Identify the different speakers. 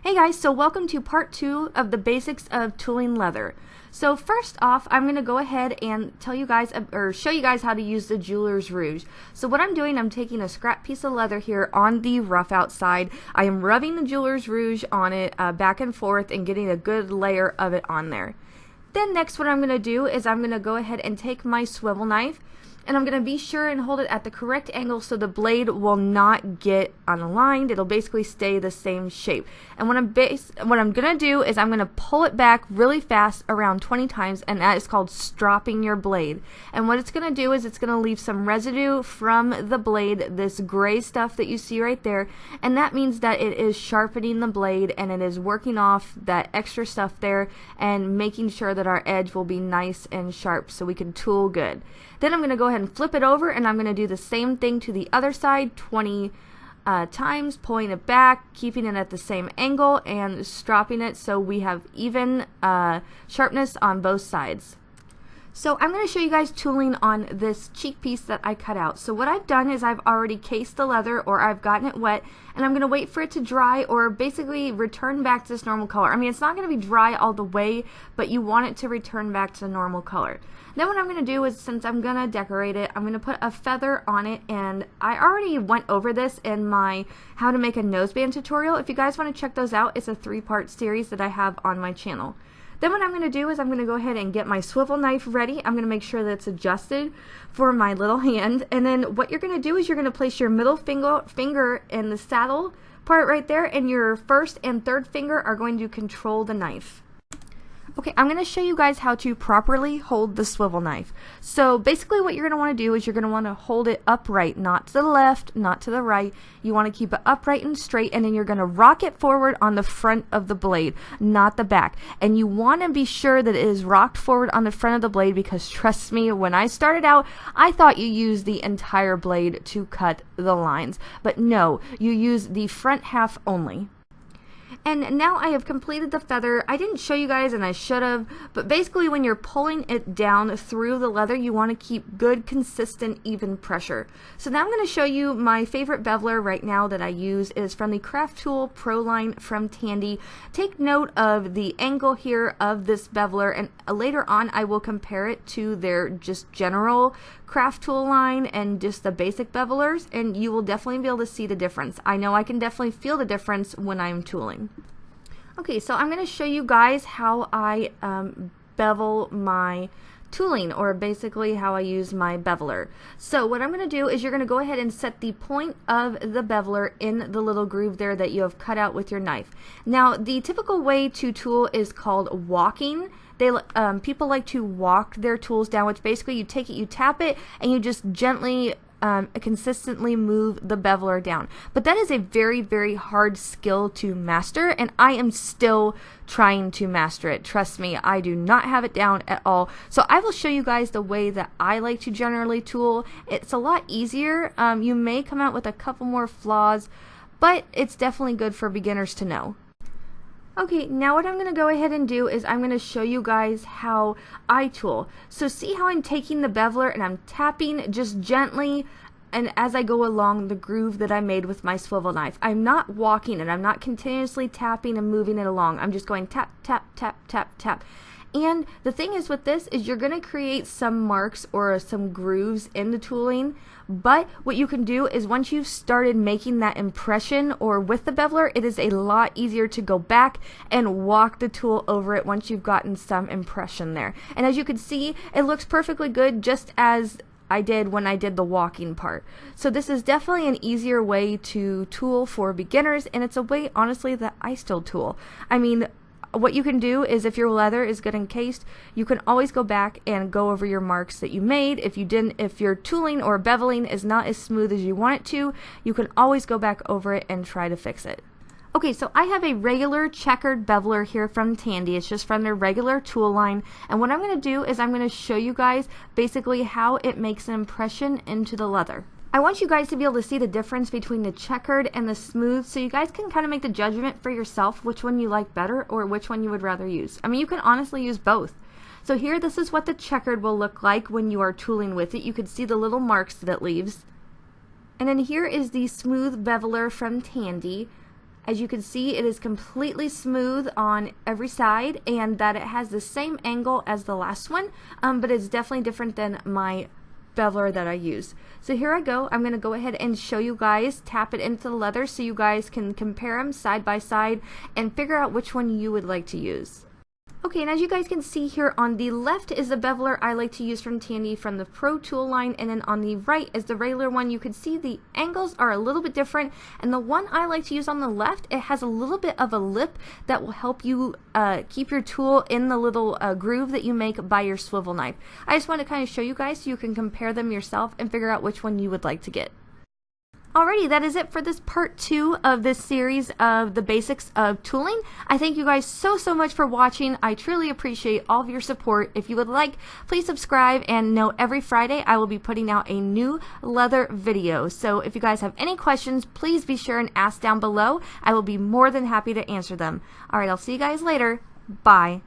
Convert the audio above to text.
Speaker 1: Hey guys, so welcome to part 2 of the basics of tooling leather. So first off, I'm going to go ahead and tell you guys, or show you guys how to use the jeweler's rouge. So what I'm doing, I'm taking a scrap piece of leather here on the rough outside. I am rubbing the jeweler's rouge on it back and forth and getting a good layer of it on there. Then next what I'm going to do is I'm going to go ahead and take my swivel knife, and I'm going to be sure and hold it at the correct angle so the blade will not get unaligned. It'll basically stay the same shape. And what I'm going to do is I'm going to pull it back really fast around 20 times, and that is called stropping your blade. And what it's going to do is it's going to leave some residue from the blade, this gray stuff that you see right there, and that means that it is sharpening the blade and it is working off that extra stuff there and making sure that our edge will be nice and sharp so we can tool good. Then I'm going to go ahead and flip it over, and I'm going to do the same thing to the other side 20 times, pulling it back, keeping it at the same angle, and stropping it so we have even sharpness on both sides. So I'm going to show you guys tooling on this cheek piece that I cut out. So what I've done is I've already cased the leather, or I've gotten it wet, and I'm going to wait for it to dry or basically return back to its normal color. I mean, it's not going to be dry all the way, but you want it to return back to the normal color. Then what I'm going to do is, since I'm going to decorate it, I'm going to put a feather on it, and I already went over this in my how to make a noseband tutorial. If you guys want to check those out, it's a 3-part series that I have on my channel. Then what I'm going to do is I'm going to go ahead and get my swivel knife ready. I'm going to make sure that it's adjusted for my little hand. And then what you're going to do is you're going to place your middle finger in the saddle part right there, and your first and third finger are going to control the knife. Okay, I'm going to show you guys how to properly hold the swivel knife. So basically what you're going to want to do is you're going to want to hold it upright, not to the left, not to the right. You want to keep it upright and straight, and then you're going to rock it forward on the front of the blade, not the back. And you want to be sure that it is rocked forward on the front of the blade, because trust me, when I started out, I thought you used the entire blade to cut the lines. But no, you use the front half only. And now I have completed the feather. I didn't show you guys, and I should have, but basically when you're pulling it down through the leather, you want to keep good, consistent, even pressure. So now I'm going to show you my favorite beveler right now that I use. It is from the Craft Tool Pro line from Tandy. Take note of the angle here of this beveler, and later on I will compare it to their just general craft tool line and just the basic bevelers, and you will definitely be able to see the difference. I know I can definitely feel the difference when I'm tooling. Okay, so I'm going to show you guys how I bevel my tooling, or basically how I use my beveler. So what I'm going to do is you're going to go ahead and set the point of the beveler in the little groove there that you have cut out with your knife. Now the typical way to tool is called walking. People like to walk their tools down, which basically you take it, you tap it, and you just gently consistently move the beveler down. But that is a very, very hard skill to master, and I am still trying to master it. Trust me, I do not have it down at all. So I will show you guys the way that I like to generally tool. It's a lot easier. You may come out with a couple more flaws, but it's definitely good for beginners to know. Okay, now what I'm going to go ahead and do is I'm going to show you guys how I tool. So see how I'm taking the beveler and I'm tapping just gently, and as I go along the groove that I made with my swivel knife. I'm not walking it. I'm not continuously tapping and moving it along. I'm just going tap, tap, tap, tap, tap. And the thing is with this is you're going to create some marks or some grooves in the tooling, but what you can do is once you've started making that impression or with the beveler, it is a lot easier to go back and walk the tool over it once you've gotten some impression there. And as you can see, it looks perfectly good, just as I did when I did the walking part. So this is definitely an easier way to tool for beginners, and it's a way, honestly, that I still tool. I mean, what you can do is, if your leather is good encased, you can always go back and go over your marks that you made. If your tooling or beveling is not as smooth as you want it to, you can always go back over it and try to fix it. Okay, so I have a regular checkered beveler here from Tandy. It's just from their regular tool line, and what I'm going to do is I'm going to show you guys basically how it makes an impression into the leather. I want you guys to be able to see the difference between the checkered and the smooth, so you guys can kind of make the judgment for yourself which one you like better or which one you would rather use. I mean, you can honestly use both. So here, this is what the checkered will look like when you are tooling with it. You can see the little marks that it leaves. And then here is the smooth beveler from Tandy. As you can see, it is completely smooth on every side, and that it has the same angle as the last one, but it's definitely different than my beveler that I use. So here I go. I'm going to go ahead and show you guys, tap it into the leather so you guys can compare them side by side and figure out which one you would like to use. Okay, and as you guys can see here, on the left is the beveler I like to use from Tandy from the Pro Tool line, and then on the right is the regular one. You can see the angles are a little bit different, and the one I like to use on the left, it has a little bit of a lip that will help you keep your tool in the little groove that you make by your swivel knife. I just want to kind of show you guys so you can compare them yourself and figure out which one you would like to get. Alrighty, that is it for this part 2 of this series of the basics of tooling. I thank you guys so much for watching. I truly appreciate all of your support. If you would like, please subscribe and know every Friday I will be putting out a new leather video. So if you guys have any questions, please be sure and ask down below. I will be more than happy to answer them. Alright, I'll see you guys later. Bye.